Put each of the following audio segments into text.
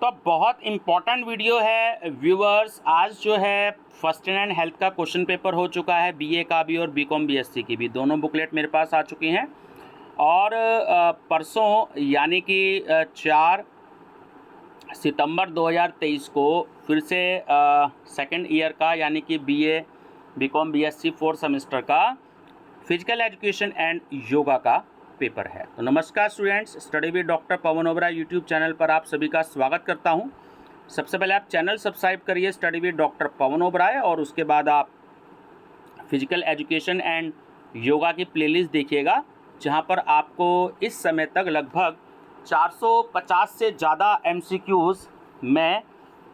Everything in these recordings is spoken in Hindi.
तो बहुत इम्पॉर्टेंट वीडियो है व्यूअर्स। आज जो है फर्स्ट एंड हेल्थ का क्वेश्चन पेपर हो चुका है, बीए का भी और बीकॉम बीएससी की भी, दोनों बुकलेट मेरे पास आ चुकी हैं। और परसों यानी कि 4 सितंबर 2023 को फिर से सेकेंड ईयर का यानी कि BA BCom BSc 4th semester का फिजिकल एजुकेशन एंड योगा का पेपर है। तो नमस्कार students, study with doctor Pawan Oberoi YouTube channel पर आप सभी का स्वागत करता हूं। सबसे पहले आप चैनल सब्सक्राइब करिए study with doctor Pawan Oberoi, और उसके बाद आप फिजिकल एजुकेशन एंड योगा की प्लेलिस्ट देखिएगा, जहां पर आपको इस समय तक लगभग 450 से ज़्यादा MCQs मैं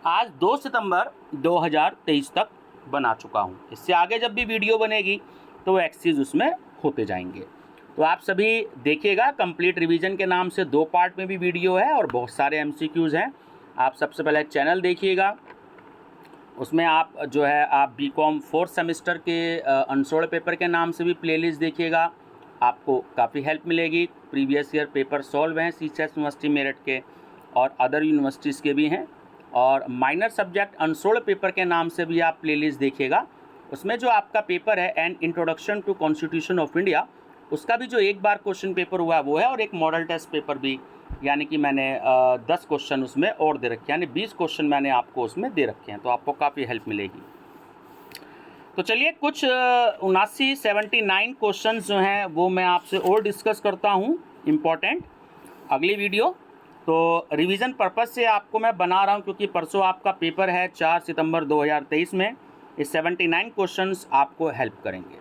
आज 2 सितंबर 2023 तक बना चुका हूं। इससे आगे जब भी वीडियो बनेगी तो वो एक्सरसाइज उसमें होते जाएंगे। तो आप सभी देखिएगा, कंप्लीट रिवीजन के नाम से 2 पार्ट में भी वीडियो है और बहुत सारे MCQs हैं। आप सबसे पहले चैनल देखिएगा, उसमें आप जो है आप बीकॉम 4th सेमेस्टर के अनसोल्ड पेपर के नाम से भी प्लेलिस्ट देखिएगा, आपको काफ़ी हेल्प मिलेगी। प्रीवियस ईयर पेपर सॉल्व हैं CCS यूनिवर्सिटी मेरठ के और अदर यूनिवर्सिटीज़ के भी हैं। और माइनर सब्जेक्ट अनसोल्ड पेपर के नाम से भी आप प्लेलिस्ट देखिएगा, उसमें जो आपका पेपर है an introduction to constitution of India, उसका भी जो एक बार क्वेश्चन पेपर हुआ है वो है, और एक मॉडल टेस्ट पेपर भी, यानी कि मैंने 10 क्वेश्चन उसमें और दे रखे हैं, यानी 20 क्वेश्चन मैंने आपको उसमें दे रखे हैं, तो आपको काफ़ी हेल्प मिलेगी। तो चलिए कुछ 79 क्वेश्चन जो हैं वो मैं आपसे और डिस्कस करता हूँ, इम्पॉर्टेंट अगली वीडियो। तो रिवीजन पर्पस से आपको मैं बना रहा हूँ, क्योंकि परसों आपका पेपर है 4 सितंबर 2023 में। ये 79 क्वेश्चंस आपको हेल्प करेंगे।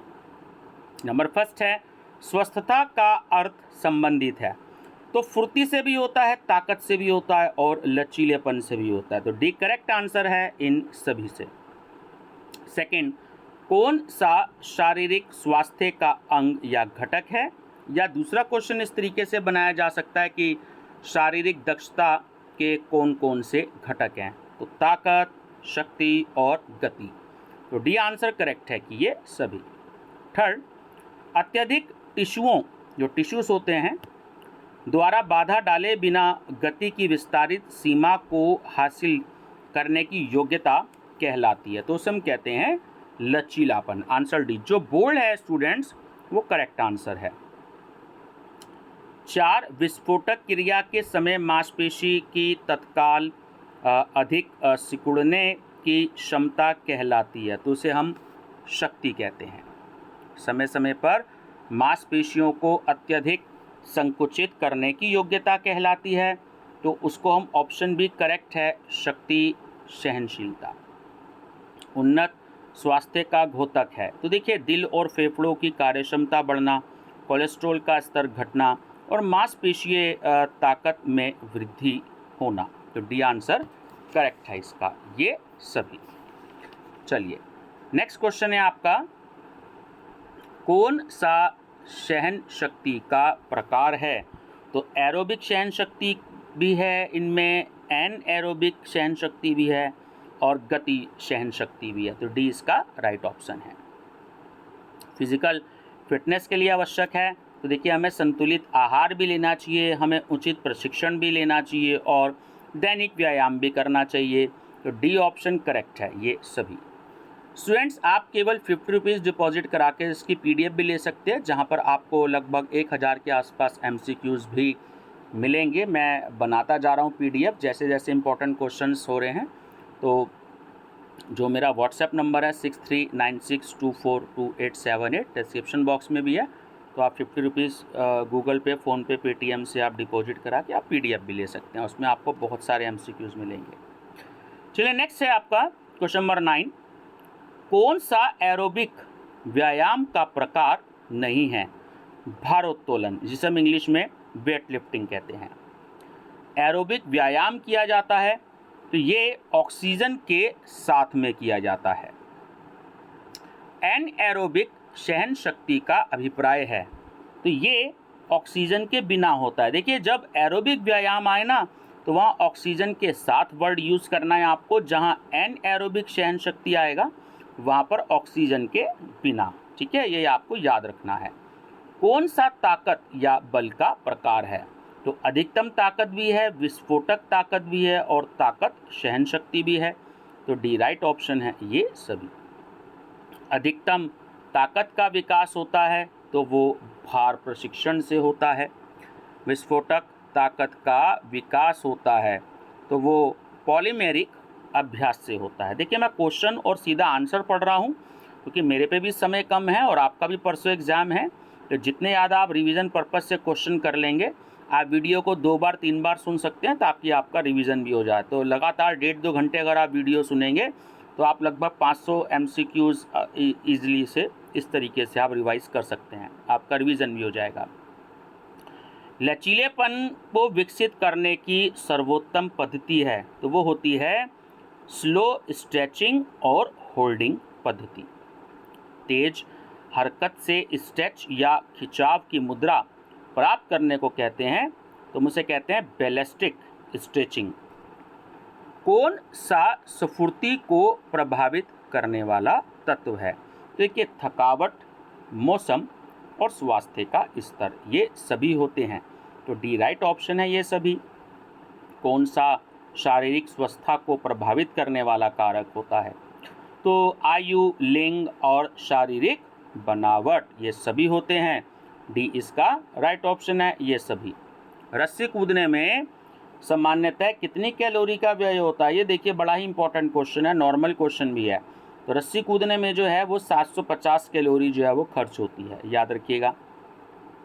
नंबर फर्स्ट है, स्वस्थता का अर्थ संबंधित है। तो फुर्ती से भी होता है, ताकत से भी होता है और लचीलेपन से भी होता है। तो डी करेक्ट आंसर है इन सभी से। सेकंड, कौन सा शारीरिक स्वास्थ्य का अंग या घटक है? या दूसरा क्वेश्चन इस तरीके से बनाया जा सकता है कि शारीरिक दक्षता के कौन कौन से घटक हैं? तो ताकत, शक्ति और गति। तो डी आंसर करेक्ट है कि ये सभी। थर्ड, अत्यधिक टिश्यूओं, जो टिश्यूज होते हैं, द्वारा बाधा डाले बिना गति की विस्तारित सीमा को हासिल करने की योग्यता कहलाती है। तो उसे हम कहते हैं लचीलापन। आंसर डी, जो बोल्ड है स्टूडेंट्स वो करेक्ट आंसर है। 4, विस्फोटक क्रिया के समय मांसपेशी की तत्काल अधिक सिकुड़ने की क्षमता कहलाती है। तो उसे हम शक्ति कहते हैं। समय समय पर मांसपेशियों को अत्यधिक संकुचित करने की योग्यता कहलाती है, तो उसको हम ऑप्शन बी करेक्ट है, शक्ति सहनशीलता। उन्नत स्वास्थ्य का घोतक है। तो देखिए, दिल और फेफड़ों की कार्यक्षमता बढ़ना, कोलेस्ट्रॉल का स्तर घटना और मांसपेशीय ताकत में वृद्धि होना। तो डी आंसर करेक्ट है इसका, ये सभी। चलिए नेक्स्ट क्वेश्चन है आपका, कौन सा सहन शक्ति का प्रकार है? तो एरोबिक सहन शक्ति भी है इनमें, एन एरोबिक सहन शक्ति भी है और गति सहन शक्ति भी है। तो डी इसका राइट ऑप्शन है। फिजिकल फिटनेस के लिए आवश्यक है। तो देखिए, हमें संतुलित आहार भी लेना चाहिए, हमें उचित प्रशिक्षण भी लेना चाहिए और दैनिक व्यायाम भी करना चाहिए। तो डी ऑप्शन करेक्ट है ये सभी। स्टूडेंट्स, आप केवल 50 रुपीज़ डिपॉजिट करा के इसकी PDF भी ले सकते हैं, जहां पर आपको लगभग 1000 के आसपास MCQs भी मिलेंगे। मैं बनाता जा रहा हूं PDF, जैसे जैसे इंपॉर्टेंट क्वेश्चंस हो रहे हैं। तो जो मेरा व्हाट्सएप नंबर है 6396242878, डिस्क्रिप्शन बॉक्स में भी है। तो आप 50 रुपीज़ गूगल पे, फ़ोनपे, पेटीएम से आप डिपॉजिट करा के आप PDF भी ले सकते हैं, उसमें आपको बहुत सारे MCQs मिलेंगे। चलिए नेक्स्ट है आपका क्वेश्चन नंबर 9, कौन सा एरोबिक व्यायाम का प्रकार नहीं है? भारोत्तोलन, जिसे हम इंग्लिश में वेट लिफ्टिंग कहते हैं। एरोबिक व्यायाम किया जाता है तो ये ऑक्सीजन के साथ में किया जाता है। एन एरोबिक सहन शक्ति का अभिप्राय है, तो ये ऑक्सीजन के बिना होता है। देखिए, जब एरोबिक व्यायाम आए ना, तो वहाँ ऑक्सीजन के साथ वर्ड यूज़ करना है आपको, जहाँ एन एरोबिक सहन शक्ति आएगा वहाँ पर ऑक्सीजन के बिना। ठीक है, ये आपको याद रखना है। कौन सा ताकत या बल का प्रकार है? तो अधिकतम ताकत भी है, विस्फोटक ताकत भी है और ताकत सहन शक्ति भी है। तो डी राइट ऑप्शन है ये सभी। अधिकतम ताकत का विकास होता है तो वो भार प्रशिक्षण से होता है। विस्फोटक ताकत का विकास होता है तो वो पॉलीमेरिक अभ्यास से होता है। देखिए मैं क्वेश्चन और सीधा आंसर पढ़ रहा हूँ क्योंकि मेरे पे भी समय कम है और आपका भी परसों एग्ज़ाम है, तो जितने याद आप रिवीजन पर्पज़ से क्वेश्चन कर लेंगे। आप वीडियो को 2 बार 3 बार सुन सकते हैं ताकि आपका रिवीजन भी हो जाए। तो लगातार 1.5-2 घंटे अगर आप वीडियो सुनेंगे तो आप लगभग 500 MCQs ईजिली से इस तरीके से आप रिवाइज कर सकते हैं, आपका रिवीजन भी हो जाएगा। लचीलेपन को विकसित करने की सर्वोत्तम पद्धति है तो वो होती है स्लो स्ट्रेचिंग और होल्डिंग पद्धति। तेज हरकत से स्ट्रेच या खिंचाव की मुद्रा प्राप्त करने को कहते हैं, तो मुझे कहते हैं बैलिस्टिक स्ट्रेचिंग। कौन सा स्फूर्ति को प्रभावित करने वाला तत्व है? देखिए थकावट, मौसम और स्वास्थ्य का स्तर, ये सभी होते हैं। तो डी राइट ऑप्शन है ये सभी। कौन सा शारीरिक स्वस्थता को प्रभावित करने वाला कारक होता है? तो आयु, लिंग और शारीरिक बनावट, ये सभी होते हैं। डी इसका राइट ऑप्शन है ये सभी। रस्सी कूदने में सामान्यतः कितनी कैलोरी का व्यय होता है? ये देखिए बड़ा ही इंपॉर्टेंट क्वेश्चन है, नॉर्मल क्वेश्चन भी है। तो रस्सी कूदने में जो है वो 750 कैलोरी जो है वो खर्च होती है, याद रखिएगा।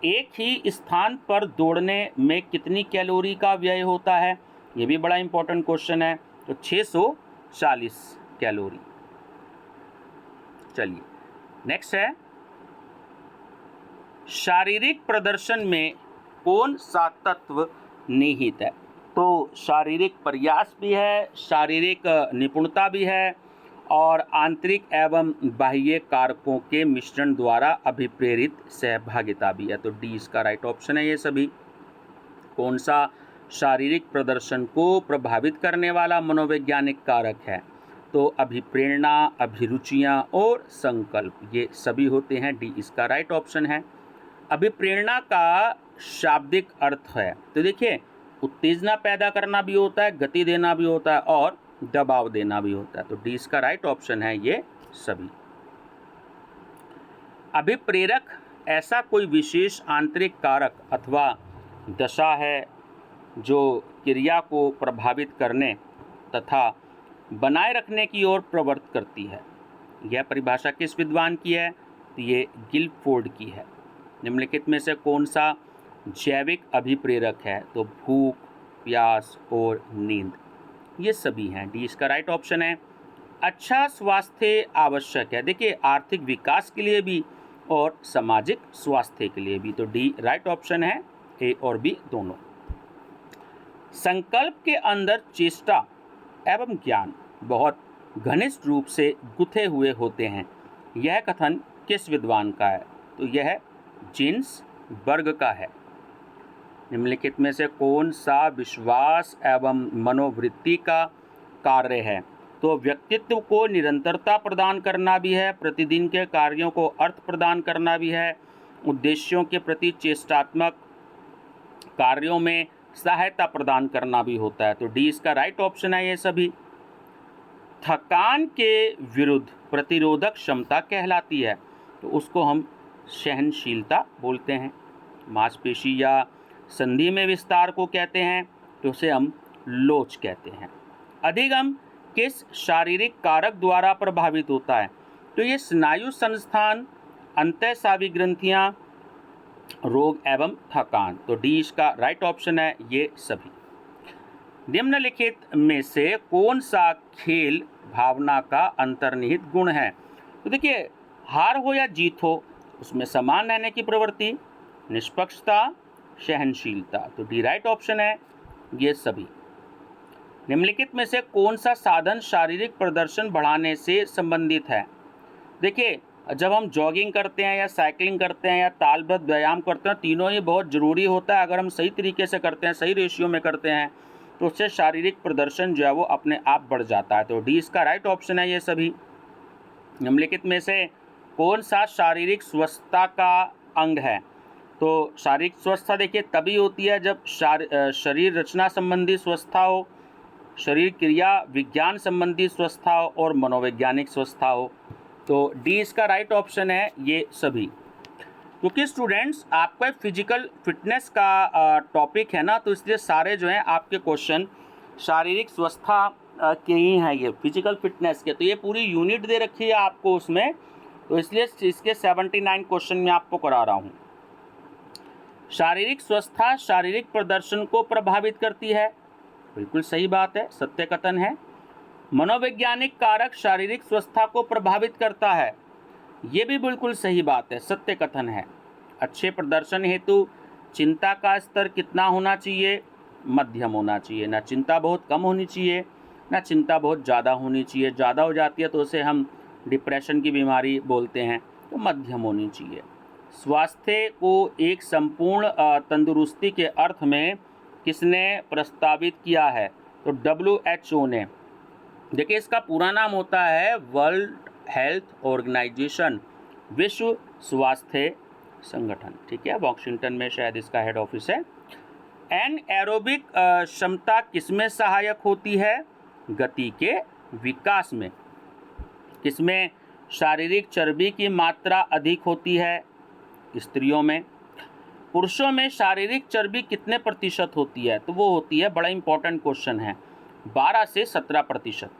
एक ही स्थान पर दौड़ने में कितनी कैलोरी का व्यय होता है? ये भी बड़ा इंपॉर्टेंट क्वेश्चन है। तो 640 कैलोरी। चलिए नेक्स्ट है, शारीरिक प्रदर्शन में कौन सा तत्व निहित है? तो शारीरिक प्रयास भी है, शारीरिक निपुणता भी है और आंतरिक एवं बाह्य कारकों के मिश्रण द्वारा अभिप्रेरित सहभागिता भी है। तो डी इसका राइट ऑप्शन है ये सभी। कौन सा शारीरिक प्रदर्शन को प्रभावित करने वाला मनोवैज्ञानिक कारक है? तो अभिप्रेरणा, अभिरुचियाँ और संकल्प, ये सभी होते हैं। डी इसका राइट ऑप्शन है। अभिप्रेरणा का शाब्दिक अर्थ है, तो देखिए उत्तेजना पैदा करना भी होता है, गति देना भी होता है और दबाव देना भी होता है। तो डी इसका राइट ऑप्शन है ये सभी। अभिप्रेरक ऐसा कोई विशेष आंतरिक कारक अथवा दशा है जो क्रिया को प्रभावित करने तथा बनाए रखने की ओर प्रवृत्त करती है। यह परिभाषा किस विद्वान की है? तो ये गिलफोर्ड की है। निम्नलिखित में से कौन सा जैविक अभिप्रेरक है? तो भूख, प्यास और नींद, ये सभी हैं। डी इसका राइट ऑप्शन है। अच्छा स्वास्थ्य आवश्यक है, देखिए आर्थिक विकास के लिए भी और सामाजिक स्वास्थ्य के लिए भी। तो डी राइट ऑप्शन है, ए और बी दोनों। संकल्प के अंदर चेष्टा एवं ज्ञान बहुत घनिष्ठ रूप से गुथे हुए होते हैं, यह कथन किस विद्वान का है? तो यह जेम्स बर्ग का है। निम्नलिखित में से कौन सा विश्वास एवं मनोवृत्ति का कार्य है? तो व्यक्तित्व को निरंतरता प्रदान करना भी है, प्रतिदिन के कार्यों को अर्थ प्रदान करना भी है, उद्देश्यों के प्रति चेष्टात्मक कार्यों में सहायता प्रदान करना भी होता है। तो डी इसका राइट ऑप्शन है ये सभी। थकान के विरुद्ध प्रतिरोधक क्षमता कहलाती है, तो उसको हम सहनशीलता बोलते हैं। मांसपेशी या संधि में विस्तार को कहते हैं, तो उसे हम लोच कहते हैं। अधिगम किस शारीरिक कारक द्वारा प्रभावित होता है? तो ये स्नायु संस्थान, अंतःस्रावी ग्रंथियां, रोग एवं थकान। तो डी इसका राइट ऑप्शन है ये सभी। निम्नलिखित में से कौन सा खेल भावना का अंतर्निहित गुण है? तो देखिए हार हो या जीत हो उसमें समान रहने की प्रवृत्ति, निष्पक्षता, सहनशीलता। तो डी राइट ऑप्शन है ये सभी। निम्नलिखित में से कौन सा साधन शारीरिक प्रदर्शन बढ़ाने से संबंधित है? देखिए जब हम जॉगिंग करते हैं या साइकिलिंग करते हैं या तालबद्ध व्यायाम करते हैं, तीनों ही बहुत ज़रूरी होता है। अगर हम सही तरीके से करते हैं, सही रेशियो में करते हैं, तो उससे शारीरिक प्रदर्शन जो है वो अपने आप बढ़ जाता है। तो डी इसका राइट ऑप्शन है ये सभी। निम्नलिखित में से कौन सा शारीरिक स्वस्थता का अंग है? तो शारीरिक स्वस्थता देखिए तभी होती है जब शरीर रचना संबंधी स्वस्थता हो, शरीर क्रिया विज्ञान संबंधी स्वस्थता हो और मनोवैज्ञानिक स्वस्थता हो। तो डी इसका राइट ऑप्शन है ये सभी। क्योंकि स्टूडेंट्स आपका फिजिकल फिटनेस का टॉपिक है ना, तो इसलिए सारे जो हैं आपके क्वेश्चन शारीरिक स्वस्थता के ही हैं, ये फिजिकल फिटनेस के। तो ये पूरी यूनिट दे रखी है आपको उसमें, तो इसलिए इसके 79 क्वेश्चन मैं आपको करा रहा हूँ। शारीरिक स्वस्थता शारीरिक प्रदर्शन को प्रभावित करती है, बिल्कुल सही बात है, सत्य कथन है। मनोवैज्ञानिक कारक शारीरिक स्वस्थता को प्रभावित करता है, ये भी बिल्कुल सही बात है, सत्य कथन है। अच्छे प्रदर्शन हेतु चिंता का स्तर कितना होना चाहिए? मध्यम होना चाहिए, ना चिंता बहुत कम होनी चाहिए ना चिंता बहुत ज़्यादा होनी चाहिए। ज़्यादा हो जाती है तो उसे हम डिप्रेशन की बीमारी बोलते हैं, तो मध्यम होनी चाहिए। स्वास्थ्य को एक संपूर्ण तंदुरुस्ती के अर्थ में किसने प्रस्तावित किया है? तो WHO ने। देखिए इसका पूरा नाम होता है वर्ल्ड हेल्थ ऑर्गेनाइजेशन, विश्व स्वास्थ्य संगठन, ठीक है। वॉशिंगटन में शायद इसका हेड ऑफिस है। एनएरोबिक क्षमता किसमें सहायक होती है? गति के विकास में। किसमें शारीरिक चर्बी की मात्रा अधिक होती है? स्त्रियों में। पुरुषों में शारीरिक चर्बी कितने प्रतिशत होती है? तो वो होती है, बड़ा इंपॉर्टेंट क्वेश्चन है, 12 से 17%।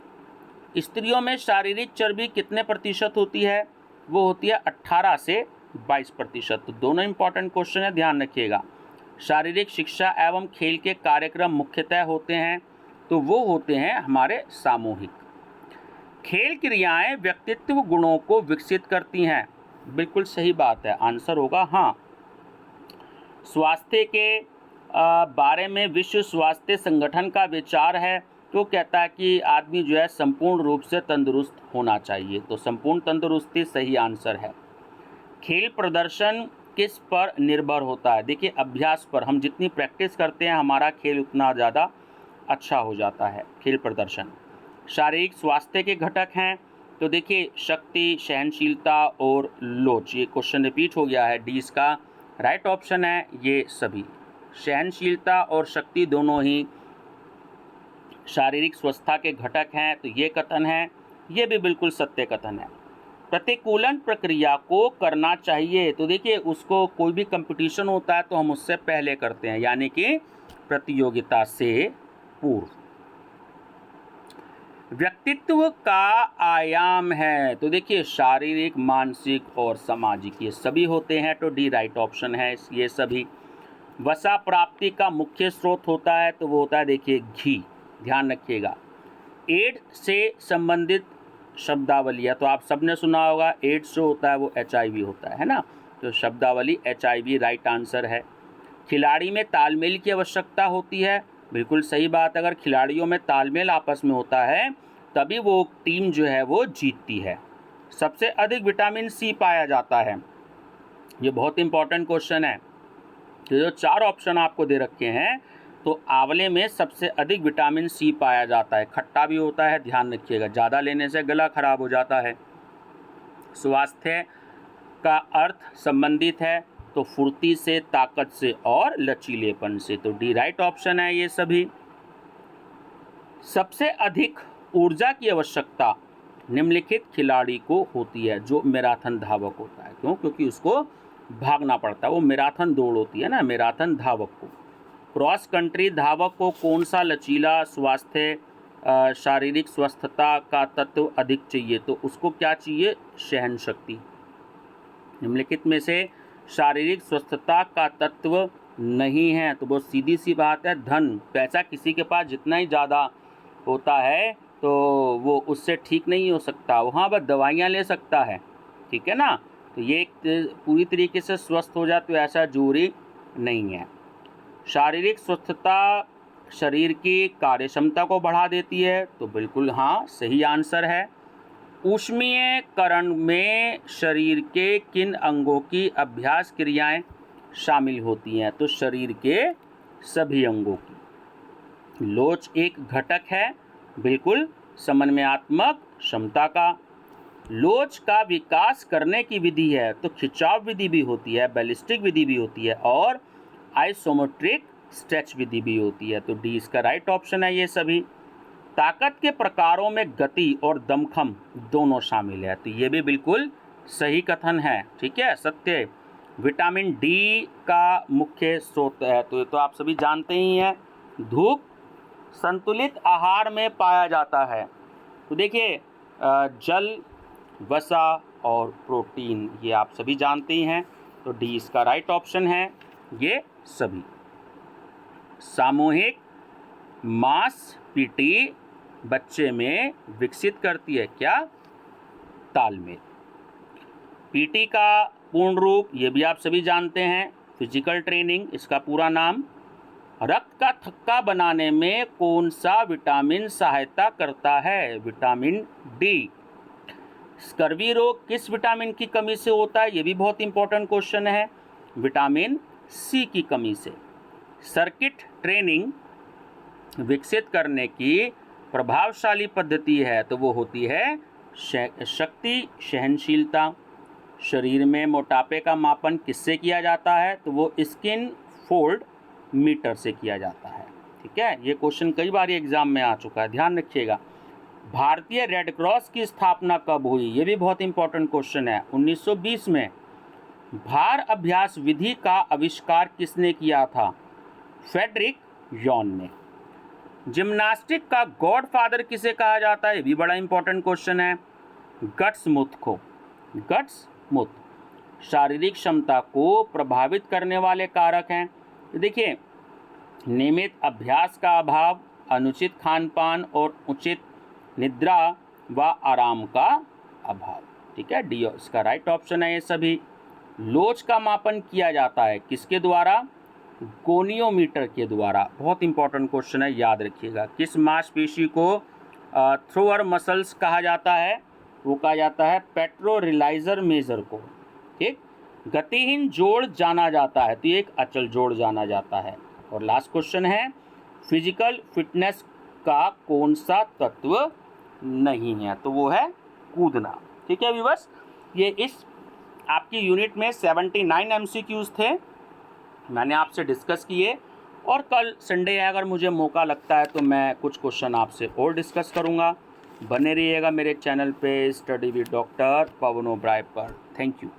स्त्रियों में शारीरिक चर्बी कितने प्रतिशत होती है? वो होती है 18 से 22%। तो दोनों इंपॉर्टेंट क्वेश्चन है, ध्यान रखिएगा। शारीरिक शिक्षा एवं खेल के कार्यक्रम मुख्यतः होते हैं, तो वो होते हैं हमारे सामूहिक। खेल क्रियाएं व्यक्तित्व गुणों को विकसित करती हैं, बिल्कुल सही बात है, आंसर होगा हाँ। स्वास्थ्य के बारे में विश्व स्वास्थ्य संगठन का विचार है, तो कहता है कि आदमी जो है संपूर्ण रूप से तंदुरुस्त होना चाहिए, तो संपूर्ण तंदुरुस्ती सही आंसर है। खेल प्रदर्शन किस पर निर्भर होता है? देखिए अभ्यास पर, हम जितनी प्रैक्टिस करते हैं हमारा खेल उतना ज़्यादा अच्छा हो जाता है, खेल प्रदर्शन। शारीरिक स्वास्थ्य के घटक हैं, तो देखिए शक्ति, सहनशीलता और लोच। ये क्वेश्चन रिपीट हो गया है, डी इसका राइट ऑप्शन है ये सभी। सहनशीलता और शक्ति दोनों ही शारीरिक स्वस्थता के घटक हैं, तो ये कथन है, ये भी बिल्कुल सत्य कथन है। प्रतिकूलन प्रक्रिया को करना चाहिए, तो देखिए उसको कोई भी कंपटीशन होता है तो हम उससे पहले करते हैं, यानी कि प्रतियोगिता से पूर्व। व्यक्तित्व का आयाम है, तो देखिए शारीरिक, मानसिक और सामाजिक, ये सभी होते हैं, तो डी राइट ऑप्शन है ये सभी। वसा प्राप्ति का मुख्य स्रोत होता है, तो वो होता है देखिए घी, ध्यान रखिएगा। एड्स से संबंधित शब्दावली है, तो आप सबने सुना होगा एड्स जो होता है वो HIV होता है ना, तो शब्दावली HIV राइट आंसर है। खिलाड़ी में तालमेल की आवश्यकता होती है, बिल्कुल सही बात। अगर खिलाड़ियों में तालमेल आपस में होता है तभी वो टीम जो है वो जीतती है। सबसे अधिक विटामिन C पाया जाता है, ये बहुत इंपॉर्टेंट क्वेश्चन है। तो जो 4 ऑप्शन आपको दे रखे हैं, तो आंवले में सबसे अधिक विटामिन C पाया जाता है, खट्टा भी होता है, ध्यान रखिएगा, ज़्यादा लेने से गला खराब हो जाता है। स्वास्थ्य का अर्थ संबंधित है, तो फुर्ती से, ताकत से और लचीलेपन से, तो डी राइट ऑप्शन है ये सभी। सबसे अधिक ऊर्जा की आवश्यकता निम्नलिखित खिलाड़ी को होती है, जो मैराथन धावक होता है। क्यों? क्योंकि उसको भागना पड़ता है, वो मैराथन दौड़ होती है ना, मैराथन धावक को। क्रॉस कंट्री धावक को कौन सा लचीला स्वास्थ्य शारीरिक स्वस्थता का तत्व अधिक चाहिए? तो उसको क्या चाहिए? सहन शक्ति। निम्नलिखित में से शारीरिक स्वस्थता का तत्व नहीं है, तो वो सीधी सी बात है धन। पैसा किसी के पास जितना ही ज़्यादा होता है तो वो उससे ठीक नहीं हो सकता, वहाँ बस दवाइयाँ ले सकता है, ठीक है ना। तो ये पूरी तरीके से स्वस्थ हो जाए तो ऐसा जरूरी नहीं है। शारीरिक स्वस्थता शरीर की कार्यक्षमता को बढ़ा देती है, तो बिल्कुल हाँ सही आंसर है। ऊष्मीयकरण में शरीर के किन अंगों की अभ्यास क्रियाएं शामिल होती हैं? तो शरीर के सभी अंगों की। लोच एक घटक है, बिल्कुल समन्वयात्मक क्षमता का। लोच का विकास करने की विधि है तो खिंचाव विधि भी होती है, बैलिस्टिक विधि भी होती है और आइसोमेट्रिक स्ट्रेच विधि भी होती है। तो डी इसका राइट ऑप्शन है ये सभी। ताकत के प्रकारों में गति और दमखम दोनों शामिल है, तो ये भी बिल्कुल सही कथन है, ठीक है, सत्य। विटामिन डी का मुख्य स्रोत है, तो ये तो आप सभी जानते ही हैं। धूप संतुलित आहार में पाया जाता है, तो देखिए जल, वसा और प्रोटीन, ये आप सभी जानते ही हैं, तो डी इसका राइट ऑप्शन है ये सभी। सामूहिक मांसपेशी बच्चे में विकसित करती है क्या? तालमेल। पीटी का पूर्ण रूप ये भी आप सभी जानते हैं, फिजिकल ट्रेनिंग, इसका पूरा नाम। रक्त का थक्का बनाने में कौन सा विटामिन सहायता करता है? Vitamin D. स्कर्वी रोग किस विटामिन की कमी से होता है? ये भी बहुत इंपॉर्टेंट क्वेश्चन है, विटामिन सी की कमी से। सर्किट ट्रेनिंग विकसित करने की प्रभावशाली पद्धति है, तो वो होती है शक्ति सहनशीलता। शरीर में मोटापे का मापन किससे किया जाता है? तो वो स्किन फोल्ड मीटर से किया जाता है, ठीक है। ये क्वेश्चन कई बार एग्जाम में आ चुका है, ध्यान रखिएगा। भारतीय रेड क्रॉस की स्थापना कब हुई? ये भी बहुत इंपॉर्टेंट क्वेश्चन है। 1920 में। भार अभ्यास विधि का आविष्कार किसने किया था? फ्रेडरिक यॉन ने। जिम्नास्टिक का गॉडफादर किसे कहा जाता है? ये भी बड़ा इंपॉर्टेंट क्वेश्चन है, गट्समुथ को। गट्समुथ। शारीरिक क्षमता को प्रभावित करने वाले कारक हैं, तो देखिए नियमित अभ्यास का अभाव, अनुचित खानपान और उचित निद्रा व आराम का अभाव, ठीक है, डी इसका राइट ऑप्शन है ये सभी। लोच का मापन किया जाता है किसके द्वारा? गोनियोमीटर के द्वारा। बहुत इंपॉर्टेंट क्वेश्चन है, याद रखिएगा। किस मांसपेशी को थ्रोअर मसल्स कहा जाता है? वो कहा जाता है पेट्रो रिलाइजर मेजर को, ठीक। गतिहीन जोड़ जाना जाता है, तो एक अचल जोड़ जाना जाता है। और लास्ट क्वेश्चन है, फिजिकल फिटनेस का कौन सा तत्व नहीं है? तो वो है कूदना, ठीक है व्यूअर्स। ये इस आपकी यूनिट में 79 MCQs थे, मैंने आपसे डिस्कस किए, और कल संडे है, अगर मुझे मौका लगता है तो मैं कुछ क्वेश्चन आपसे और डिस्कस करूँगा। बने रहिएगा मेरे चैनल पे study with doctor Pawan Oberoi पर। Thank you.